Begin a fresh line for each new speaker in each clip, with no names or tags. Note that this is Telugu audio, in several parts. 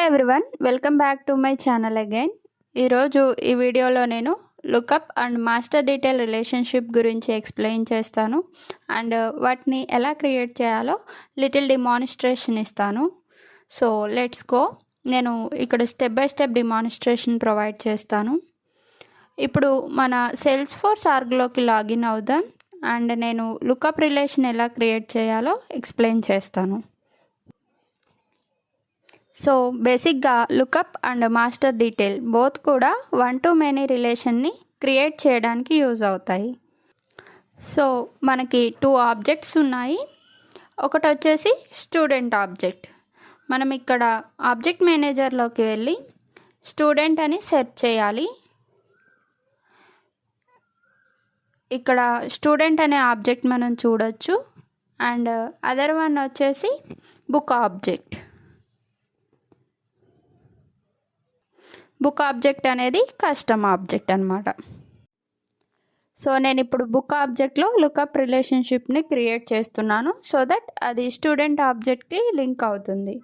Everyone, welcome back to my channel again. ఈరోజు ఈ వీడియోలో నేను lookup and master detail relationship గురించి ఎక్స్ప్లెయిన్ చేస్తాను అండ్ వాటిని ఎలా క్రియేట్ చేయాలో లిటిల్ డిమాన్స్ట్రేషన్ ఇస్తాను. So let's go. నేను ఇక్కడ step by step demonstration provide చేస్తాను. ఇప్పుడు మన సేల్స్ ఫోర్స్ ఆర్గ్లోకి లాగిన్ అవుదాం అండ్ నేను లుకప్ రిలేషన్ ఎలా క్రియేట్ చేయాలో ఎక్స్ప్లెయిన్ చేస్తాను. సో బేసిక్గా lookup and master detail both కూడా వన్ టు మెనీ రిలేషన్ని క్రియేట్ చేయడానికి యూజ్ అవుతాయి. సో మనకి 2 ఆబ్జెక్ట్స్ ఉన్నాయి. ఒకటి వచ్చేసి స్టూడెంట్ ఆబ్జెక్ట్. మనం ఇక్కడ ఆబ్జెక్ట్ మేనేజర్లోకి వెళ్ళి స్టూడెంట్ అని సెర్చ్ చేయాలి. ఇక్కడ స్టూడెంట్ అనే ఆబ్జెక్ట్ మనం చూడొచ్చు. అండ్ అదర్ వన్ వచ్చేసి బుక్ ఆబ్జెక్ట్. బుక్ ఆబ్జెక్ట్ అనేది కస్టమ్ ఆబ్జెక్ట్ అనమాట. సో నేను ఇప్పుడు బుక్ ఆబ్జెక్ట్లో లుకప్ రిలేషన్షిప్ని క్రియేట్ చేస్తున్నాను సో దట్ అది స్టూడెంట్ ఆబ్జెక్ట్కి లింక్ అవుతుంది.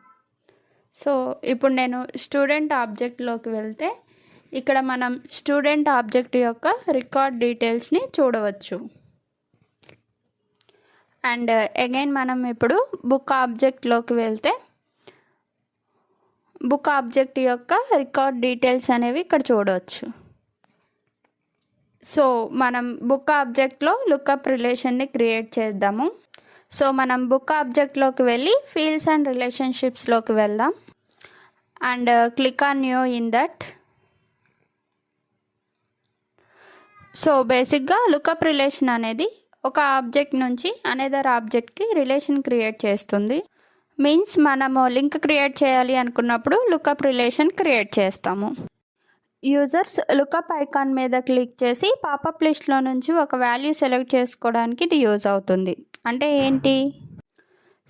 సో ఇప్పుడు నేను స్టూడెంట్ ఆబ్జెక్ట్లోకి వెళ్తే ఇక్కడ మనం స్టూడెంట్ ఆబ్జెక్ట్ యొక్క రికార్డ్ డీటెయిల్స్ని చూడవచ్చు. అండ్ అగైన్ మనం ఇప్పుడు బుక్ ఆబ్జెక్ట్లోకి వెళ్తే బుక్ ఆబ్జెక్ట్ యొక్క రికార్డ్ డీటెయిల్స్ అనేవి ఇక్కడ చూడవచ్చు. సో మనం బుక్ ఆబ్జెక్ట్లో లుకప్ రిలేషన్ని క్రియేట్ చేద్దాము. సో మనం బుక్ ఆబ్జెక్ట్లోకి వెళ్ళి ఫీల్డ్స్ అండ్ రిలేషన్షిప్స్లోకి వెళ్దాం and click on new in that. So బేసిక్గా లుకప్ రిలేషన్ అనేది ఒక ఆబ్జెక్ట్ నుంచి అనదర్ ఆబ్జెక్ట్కి రిలేషన్ క్రియేట్ చేస్తుంది. మీన్స్ మనము లింక్ క్రియేట్ చేయాలి అనుకున్నప్పుడు లుకప్ రిలేషన్ క్రియేట్ చేస్తాము. యూజర్స్ లుకప్ ఐకాన్ మీద క్లిక్ చేసి పాపప్ లిస్ట్లో నుంచి ఒక వాల్యూ సెలెక్ట్ చేసుకోవడానికి ఇది యూజ్ అవుతుంది. అంటే ఏంటి?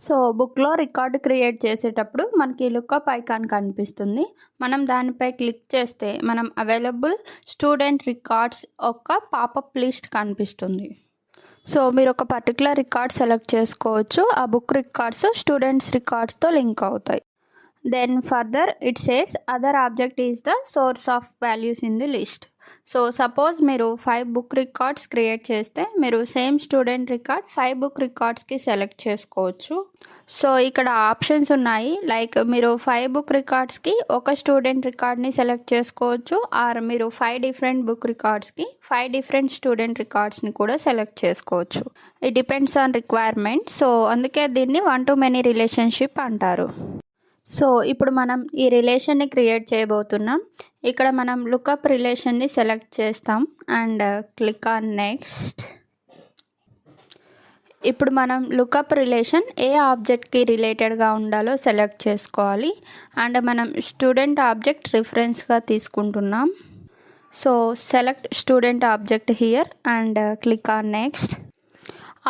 సో బుక్లో రికార్డ్ క్రియేట్ చేసేటప్పుడు మనకి లుకప్ ఐకాన్ కనిపిస్తుంది. మనం దానిపై క్లిక్ చేస్తే మనం అవైలబుల్ స్టూడెంట్ రికార్డ్స్ ఒక పాపప్ లిస్ట్ కనిపిస్తుంది. సో మీరు ఒక పర్టికులర్ రికార్డ్ సెలెక్ట్ చేసుకోవచ్చు. ఆ బుక్ రికార్డ్స్ స్టూడెంట్స్ రికార్డ్స్తో లింక్ అవుతాయి. Then further it says other object is the source of values in the list. So suppose మీరు 5 బుక్ రికార్డ్స్ క్రియేట్ చేస్తే మీరు సేమ్ స్టూడెంట్ రికార్డ్ 5 బుక్ రికార్డ్స్కి సెలెక్ట్ చేసుకోవచ్చు. సో ఇక్కడ ఆప్షన్స్ ఉన్నాయి. లైక్ మీరు 5 బుక్ రికార్డ్స్కి ఒక స్టూడెంట్ రికార్డ్ని సెలెక్ట్ చేసుకోవచ్చు. ఆర్ మీరు 5 డిఫరెంట్ బుక్ రికార్డ్స్కి 5 డిఫరెంట్ స్టూడెంట్ రికార్డ్స్ని కూడా సెలెక్ట్ చేసుకోవచ్చు. It depends on requirement. So అందుకే దీన్ని వన్ టు మెనీ రిలేషన్షిప్ అంటారు. సో ఇప్పుడు మనం ఈ రిలేషన్ని క్రియేట్ చేయబోతున్నాం. ఇక్కడ మనం లుకప్ రిలేషన్ని సెలెక్ట్ చేస్తాం అండ్ క్లిక్ ఆన్ నెక్స్ట్. ఇప్పుడు మనం లుకప్ రిలేషన్ ఏ ఆబ్జెక్ట్కి రిలేటెడ్గా ఉండాలో సెలెక్ట్ చేసుకోవాలి. అండ్ మనం స్టూడెంట్ ఆబ్జెక్ట్ రిఫరెన్స్గా తీసుకుంటున్నాం. So select student object here and click on next.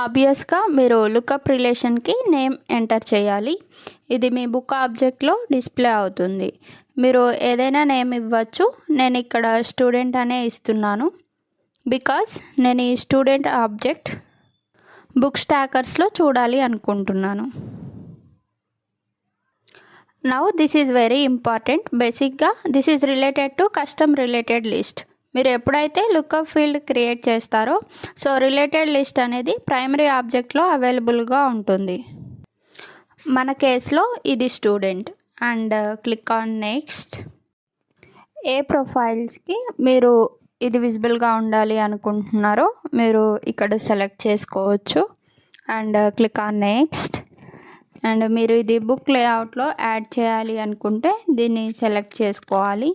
ఆబ్వియస్గా మీరు లుకప్ రిలేషన్కి నేమ్ ఎంటర్ చేయాలి. ఇది మీ బుక్ ఆబ్జెక్ట్లో డిస్ప్లే అవుతుంది. మీరు ఏదైనా నేమ్ ఇవ్వచ్చు. నేను ఇక్కడ స్టూడెంట్ అనే ఇస్తున్నాను బికాస్ నేను ఈ స్టూడెంట్ ఆబ్జెక్ట్ బుక్ స్టాకర్స్లో చూడాలి అనుకుంటున్నాను. Now this is very important. బేసిక్గా this is related to custom related list. మీరు ఎప్పుడైతే లుకప్ ఫీల్డ్ క్రియేట్ చేస్తారో సో రిలేటెడ్ లిస్ట్ అనేది ప్రైమరీ ఆబ్జెక్ట్లో అవైలబుల్గా ఉంటుంది. మన కేసులో ఇది student and click on next. ఏ ప్రొఫైల్స్కి మీరు ఇది విజిబుల్గా ఉండాలి అనుకుంటున్నారో మీరు ఇక్కడ సెలెక్ట్ చేసుకోవచ్చు and click on next. And మీరు ఇది బుక్ లేఅవుట్లో యాడ్ చేయాలి అనుకుంటే దీన్ని సెలెక్ట్ చేసుకోవాలి.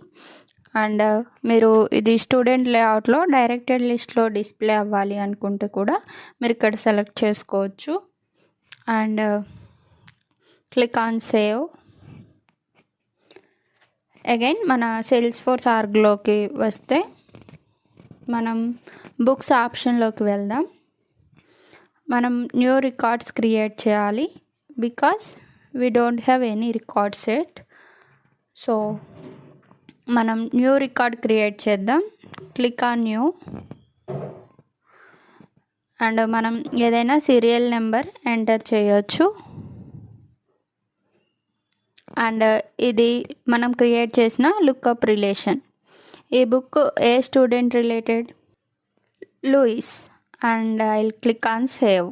అండ్ మీరు ఇది స్టూడెంట్ లేఅవుట్లో డైరెక్టెడ్ లిస్ట్లో డిస్ప్లే అవ్వాలి అనుకుంటే కూడా మీరు ఇక్కడ సెలెక్ట్ చేసుకోవచ్చు and click on save. Again మన సేల్స్ ఫోర్స్ ఆర్గ్లోకి వస్తే మనం బుక్స్ ఆప్షన్లోకి వెళ్దాం. మనం న్యూ రికార్డ్స్ క్రియేట్ చేయాలి because we don't have any record set. So మనం న్యూ రికార్డ్ క్రియేట్ చేద్దాం. క్లిక్ ఆన్ న్యూ అండ్ మనం ఏదైనా సీరియల్ నెంబర్ ఎంటర్ చేయొచ్చు. అండ్ ఇది మనం క్రియేట్ చేసిన లుక్అప్ రిలేషన్. ఈ బుక్ ఏ student related? Louis. And I will click on save.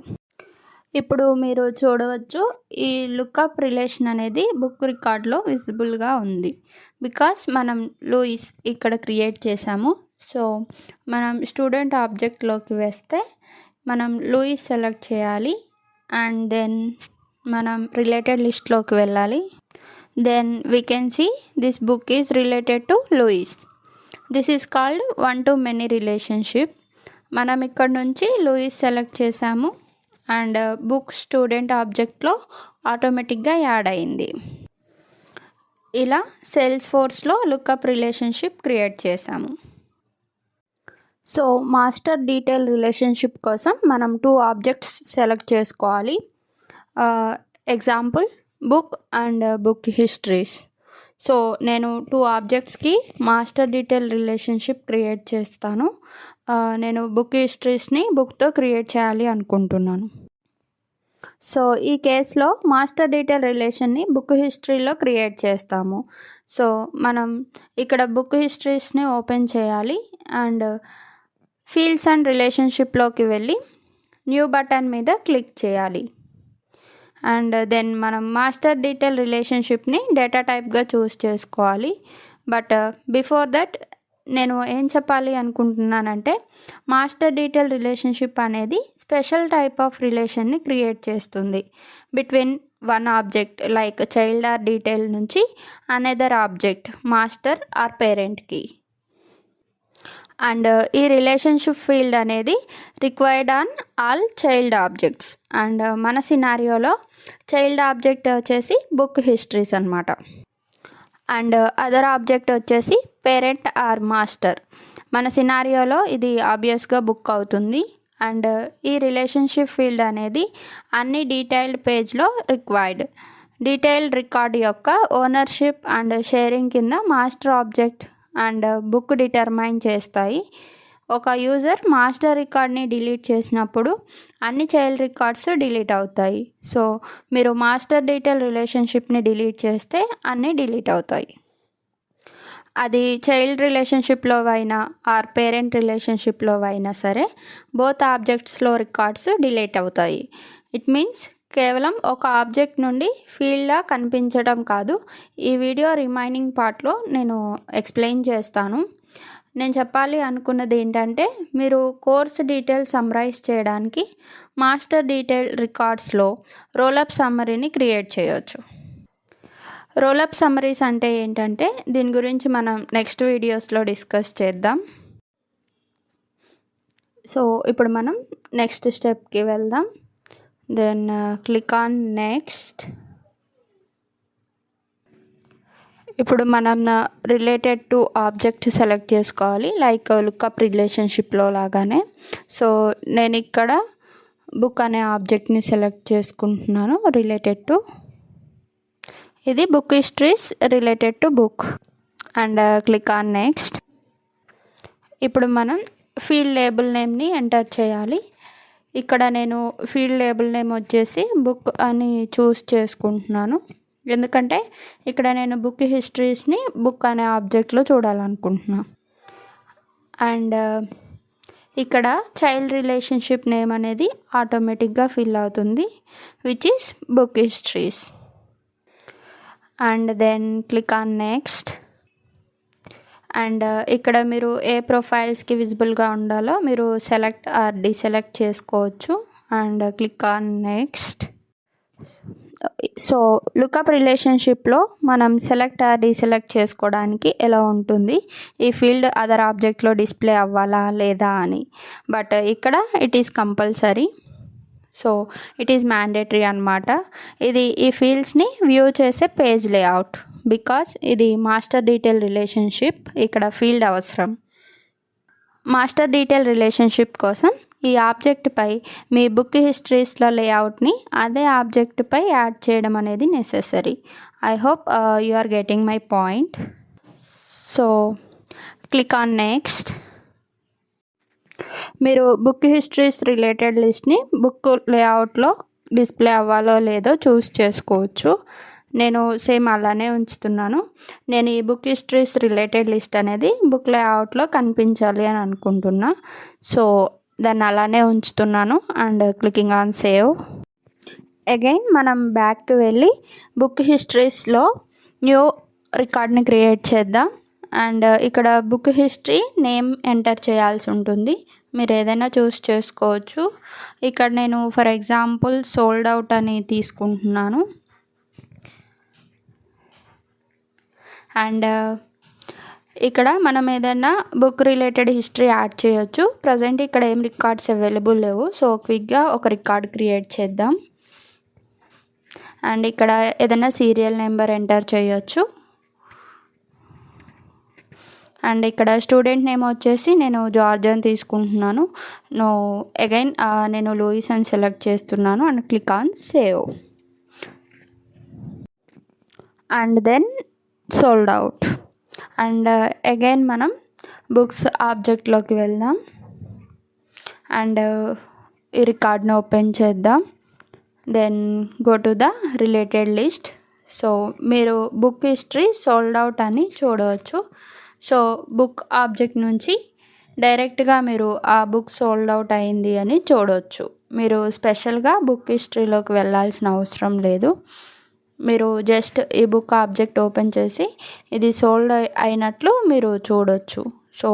ఇప్పుడు మీరు చూడవచ్చు ఈ లుక్అప్ రిలేషన్ అనేది బుక్ రికార్డ్లో విజిబుల్గా ఉంది బికాస్ మనం లూయిస్ ఇక్కడ క్రియేట్ చేసాము. సో మనం స్టూడెంట్ ఆబ్జెక్ట్లోకి వేస్తే మనం లూయిస్ సెలెక్ట్ చేయాలి అండ్ దెన్ మనం రిలేటెడ్ లిస్ట్లోకి వెళ్ళాలి. Then we can see this book is related to Louis. This is called one to many relationship. మనం ఇక్కడ నుంచి లూయిస్ సెలెక్ట్ చేసాము అండ్ బుక్ స్టూడెంట్ ఆబ్జెక్ట్లో ఆటోమేటిక్గా యాడ్ అయింది. ఇలా సేల్స్ ఫోర్స్లో లుక్అప్ రిలేషన్షిప్ క్రియేట్ చేసాము. సో మాస్టర్ డీటెయిల్ రిలేషన్షిప్ కోసం మనం 2 ఆబ్జెక్ట్స్ సెలెక్ట్ చేసుకోవాలి. Example book and book histories. So నేను 2 ఆబ్జెక్ట్స్కి మాస్టర్ డీటెయిల్ రిలేషన్షిప్ క్రియేట్ చేస్తాను. నేను బుక్ హిస్టరీస్ని బుక్తో క్రియేట్ చేయాలి అనుకుంటున్నాను. సో ఈ కేసులో మాస్టర్ డీటెయిల్ రిలేషన్ని బుక్ హిస్టరీలో క్రియేట్ చేస్తాము. సో మనం ఇక్కడ బుక్ హిస్టరీస్ని ఓపెన్ చేయాలి అండ్ ఫీల్డ్స్ అండ్ రిలేషన్షిప్లోకి వెళ్ళి న్యూ బటన్ మీద క్లిక్ చేయాలి. అండ్ దెన్ మనం మాస్టర్ డీటెయిల్ రిలేషన్షిప్ని డేటా టైప్గా చూస్ చేసుకోవాలి. బట్ బిఫోర్ దట్ నేను ఏం చెప్పాలి అనుకుంటున్నానంటే మాస్టర్ డీటెయిల్ రిలేషన్షిప్ అనేది స్పెషల్ టైప్ ఆఫ్ రిలేషన్ని క్రియేట్ చేస్తుంది between one object like child or detail నుంచి అనదర్ ఆబ్జెక్ట్ మాస్టర్ ఆర్ పేరెంట్కి. అండ్ ఈ రిలేషన్షిప్ ఫీల్డ్ అనేది required on all child objects. And మన సినారియోలో చైల్డ్ ఆబ్జెక్ట్ వచ్చేసి బుక్ హిస్టరీస్ అనమాట. అండ్ అదర్ ఆబ్జెక్ట్ వచ్చేసి పేరెంట్ ఆర్ మాస్టర్. మన సినారియోలో ఇది ఆబ్వియస్గా బుక్ అవుతుంది. అండ్ ఈ రిలేషన్షిప్ ఫీల్డ్ అనేది అన్ని డీటెయిల్డ్ పేజ్లో రిక్వైర్డ్. డీటెయిల్డ్ రికార్డ్ యొక్క ఓనర్షిప్ అండ్ షేరింగ్ కింద master object and book determine చేస్తాయి. ఒక యూజర్ మాస్టర్ రికార్డ్ని డిలీట్ చేసినప్పుడు అన్ని చైల్డ్ రికార్డ్స్ డిలీట్ అవుతాయి. సో మీరు మాస్టర్ డీటెయిల్ రిలేషన్షిప్ని డిలీట్ చేస్తే అన్నీ డిలీట్ అవుతాయి. అది చైల్డ్ రిలేషన్షిప్లో అయినా ఆర్ పేరెంట్ రిలేషన్షిప్లో అయినా సరే బోత్ ఆబ్జెక్ట్స్లో రికార్డ్స్ డిలీట్ అవుతాయి. ఇట్ మీన్స్ కేవలం ఒక ఆబ్జెక్ట్ నుండి ఫీల్డ్లా కనిపించడం కాదు. ఈ వీడియో రిమైనింగ్ పార్ట్లో నేను ఎక్స్ప్లెయిన్ చేస్తాను. నేను చెప్పాలి అనుకున్నది ఏంటంటే మీరు కోర్స్ డీటెయిల్ సమ్మరైజ్ చేయడానికి మాస్టర్ డీటెయిల్ రికార్డ్స్లో రోలప్ సమ్మరీని క్రియేట్ చేయొచ్చు. రోలప్ సమ్మరీస్ అంటే ఏంటంటే దీని గురించి మనం నెక్స్ట్ వీడియోస్లో డిస్కస్ చేద్దాం. సో ఇప్పుడు మనం నెక్స్ట్ స్టెప్కి వెళ్దాం. Then click on next. ఇప్పుడు మనం రిలేటెడ్ టు ఆబ్జెక్ట్ సెలెక్ట్ చేసుకోవాలి లైక్ లుక్అప్ రిలేషన్షిప్లో లాగానే. సో నేను ఇక్కడ బుక్ అనే ఆబ్జెక్ట్ని సెలెక్ట్ చేసుకుంటున్నాను రిలేటెడ్ టు. ఇది book histories related to book and click on next. ఇప్పుడు మనం ఫీల్డ్ లేబుల్ నేమ్ని ఎంటర్ చేయాలి. ఇక్కడ నేను ఫీల్డ్ లేబుల్ నేమ్ వచ్చేసి బుక్ అని చూస్ చేసుకుంటున్నాను ఎందుకంటే ఇక్కడ నేను బుక్ హిస్టరీస్ని బుక్ అనే ఆబ్జెక్ట్లో చూడాలనుకుంటున్నాను. అండ్ ఇక్కడ చైల్డ్ రిలేషన్షిప్ నేమ్ అనేది ఆటోమేటిక్గా ఫిల్ అవుతుంది which is book histories. And then click on next. And ఇక్కడ మీరు ఏ ప్రొఫైల్స్కి విజిబుల్గా ఉండాలో మీరు సెలెక్ట్ ఆర్ డిసెలెక్ట్ చేసుకోవచ్చు. And click on next. So lookup రిలేషన్షిప్లో మనం సెలెక్ట్ ఆర్ డిసెలెక్ట్ చేసుకోవడానికి ఎలా ఉంటుంది, ఈ ఫీల్డ్ అదర్ ఆబ్జెక్ట్లో డిస్ప్లే అవ్వాలా లేదా అని. బట్ ఇక్కడ it is compulsory. So it is mandatory అనమాట. ఇది ఈ ఫీల్డ్స్ని వ్యూ చేసే పేజ్ లేఅవుట్ బికాస్ ఇది మాస్టర్ డీటెయిల్ రిలేషన్షిప్. ఇక్కడ ఫీల్డ్ అవసరం. మాస్టర్ డీటెయిల్ రిలేషన్షిప్ కోసం ఈ ఆబ్జెక్ట్పై మీ బుక్ హిస్టరీస్లో లేఅవుట్ని అదే ఆబ్జెక్ట్పై యాడ్ చేయడం అనేది necessary. I hope you are getting my point. So click on next. మీరు బుక్ హిస్టరీస్ రిలేటెడ్ లిస్ట్ని బుక్ లేఅవుట్లో డిస్ప్లే అవ్వాలో లేదో చూస్ చేసుకోవచ్చు. నేను సేమ్ అలానే ఉంచుతున్నాను. నేను ఈ బుక్ హిస్టరీస్ రిలేటెడ్ లిస్ట్ అనేది బుక్ లేఅవుట్లో కనిపించాలి అని అనుకుంటున్నా. సో దాన్ని అలానే ఉంచుతున్నాను and clicking on save. Again మనం బ్యాక్కి వెళ్ళి బుక్ హిస్టరీస్లో న్యూ రికార్డ్ని క్రియేట్ చేద్దాం. అండ్ ఇక్కడ బుక్ హిస్టరీ నేమ్ ఎంటర్ చేయాల్సి ఉంటుంది. మీరు ఏదైనా చూస్ చేసుకోవచ్చు. ఇక్కడ నేను ఫర్ ఎగ్జాంపుల్ సోల్డ్ అవుట్ అని తీసుకుంటున్నాను. అండ్ ఇక్కడ మనం ఏదైనా బుక్ రిలేటెడ్ హిస్టరీ యాడ్ చేయొచ్చు. ప్రజెంట్ ఇక్కడ ఏం రికార్డ్స్ అవైలబుల్ లేవు. సో క్విక్గా ఒక రికార్డ్ క్రియేట్ చేద్దాం. అండ్ ఇక్కడ ఏదైనా సీరియల్ నెంబర్ ఎంటర్ చేయొచ్చు. అండ్ ఇక్కడ స్టూడెంట్ నేమ్ వచ్చేసి నేను జార్జ్ అని తీసుకుంటున్నాను. అగైన్ నేను లూయిస్ అని సెలెక్ట్ చేస్తున్నాను and click on save. And then sold out. And again మనం బుక్స్ ఆబ్జెక్ట్లోకి వెళ్దాం. అండ్ ఈ రికార్డ్ని ఓపెన్ చేద్దాం. Then go to the related list. So మీరు బుక్ హిస్టరీ సోల్డ్ అవుట్ అని చూడవచ్చు. సో బుక్ ఆబ్జెక్ట్ నుంచి డైరెక్ట్గా మీరు ఆ బుక్ సోల్డ్ అవుట్ అయింది అని చూడవచ్చు. మీరు స్పెషల్గా బుక్ హిస్టరీలోకి వెళ్ళాల్సిన అవసరం లేదు. మీరు జస్ట్ ఈ బుక్ ఆబ్జెక్ట్ ఓపెన్ చేసి ఇది సోల్డ్ అయినట్లు మీరు చూడవచ్చు. సో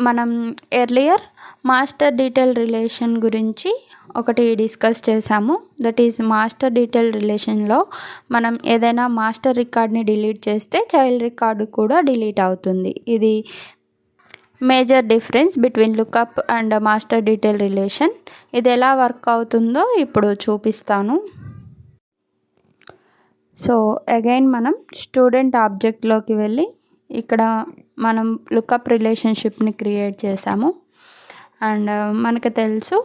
మనం ఎర్లియర్ మాస్టర్ డీటెయిల్ రిలేషన్ గురించి ఒకటి డిస్కస్ చేసాము. దట్ ఈజ్ మాస్టర్ డీటెయిల్ రిలేషన్లో మనం ఏదైనా మాస్టర్ రికార్డ్ని డిలీట్ చేస్తే చైల్డ్ రికార్డు కూడా డిలీట్ అవుతుంది. ఇది major difference between lookup and master detail relation. ఇది ఎలా వర్క్ అవుతుందో ఇప్పుడు చూపిస్తాను. సో అగైన్ మనం స్టూడెంట్ ఆబ్జెక్ట్లోకి వెళ్ళి ఇక్కడ మనం లుకప్ రిలేషన్షిప్ని క్రియేట్ చేసాము. అండ్ మనకు తెలుసు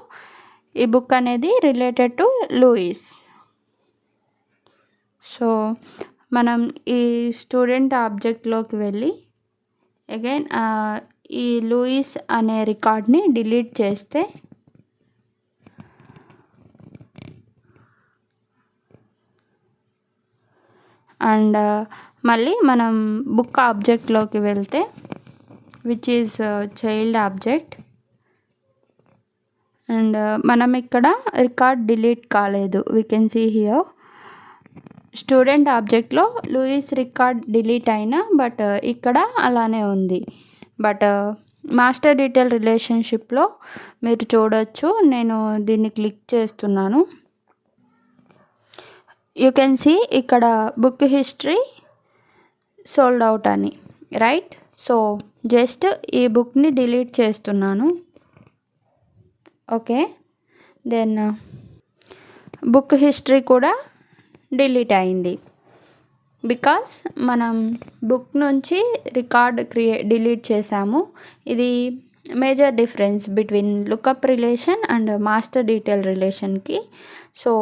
ఈ బుక్ అనేది రిలేటెడ్ టు లూయిస్. సో మనం ఈ స్టూడెంట్ ఆబ్జెక్ట్లోకి వెళ్ళి అగైన్ ఈ లూయిస్ అనే రికార్డ్ని డిలీట్ చేస్తే అండ్ మళ్ళీ మనం బుక్ ఆబ్జెక్ట్లోకి వెళ్తే which is child object. And మనం ఇక్కడ రికార్డ్ డిలీట్ కాలేదు. We can see here student ఆబ్జెక్ట్లో లూయిస్ రికార్డ్ డిలీట్ అయినా బట్ ఇక్కడ అలానే ఉంది. బట్ మాస్టర్ డీటెయిల్ రిలేషన్షిప్లో మీరు చూడొచ్చు. నేను దీన్ని క్లిక్ చేస్తున్నాను. యూ కెన్ సీ ఇక్కడ బుక్ హిస్టరీ సోల్డ్ అవుట్ అని, రైట్? సో జస్ట్ ఈ బుక్ని డిలీట్ చేస్తున్నాను. ఓకే, దెన్ బుక్ హిస్టరీ కూడా డిలీట్ అయింది. బికాస్ మనం బుక్ నుంచి రికార్డ్ డిలీట్ చేసాము. ఇది major difference between lookup relation and master detail రిలేషన్కి. సో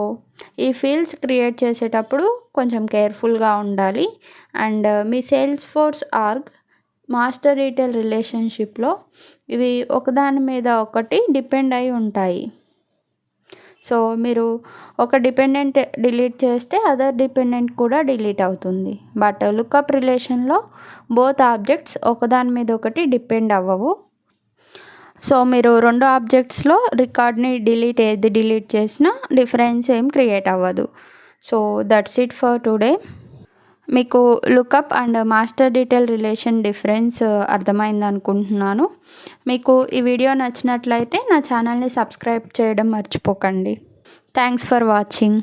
ఈ ఫీల్డ్స్ క్రియేట్ చేసేటప్పుడు కొంచెం కేర్ఫుల్గా ఉండాలి. అండ్ మీ Salesforce org master detail రిలేషన్షిప్లో ఇవి ఒకదాని మీద ఒకటి డిపెండ్ అయి ఉంటాయి. సో మీరు ఒక డిపెండెంట్ డిలీట్ చేస్తే అదర్ డిపెండెంట్ కూడా డిలీట్ అవుతుంది. బట్ లుకప్ రిలేషన్లో బోత్ ఆబ్జెక్ట్స్ ఒకదాని మీద ఒకటి డిపెండ్ అవ్వవు. సో మీరు రెండు ఆబ్జెక్ట్స్లో రికార్డ్ని ఏది డిలీట్ చేసినా డిఫరెన్స్ ఏం క్రియేట్ అవ్వదు. So that's it for today. మీకు lookup and master detail relation difference అర్థమైంది అనుకుంటున్నాను. మీకు ఈ వీడియో నచ్చినట్లయితే నా ఛానల్ని సబ్స్క్రైబ్ చేయడం మర్చిపోకండి. Thanks for watching.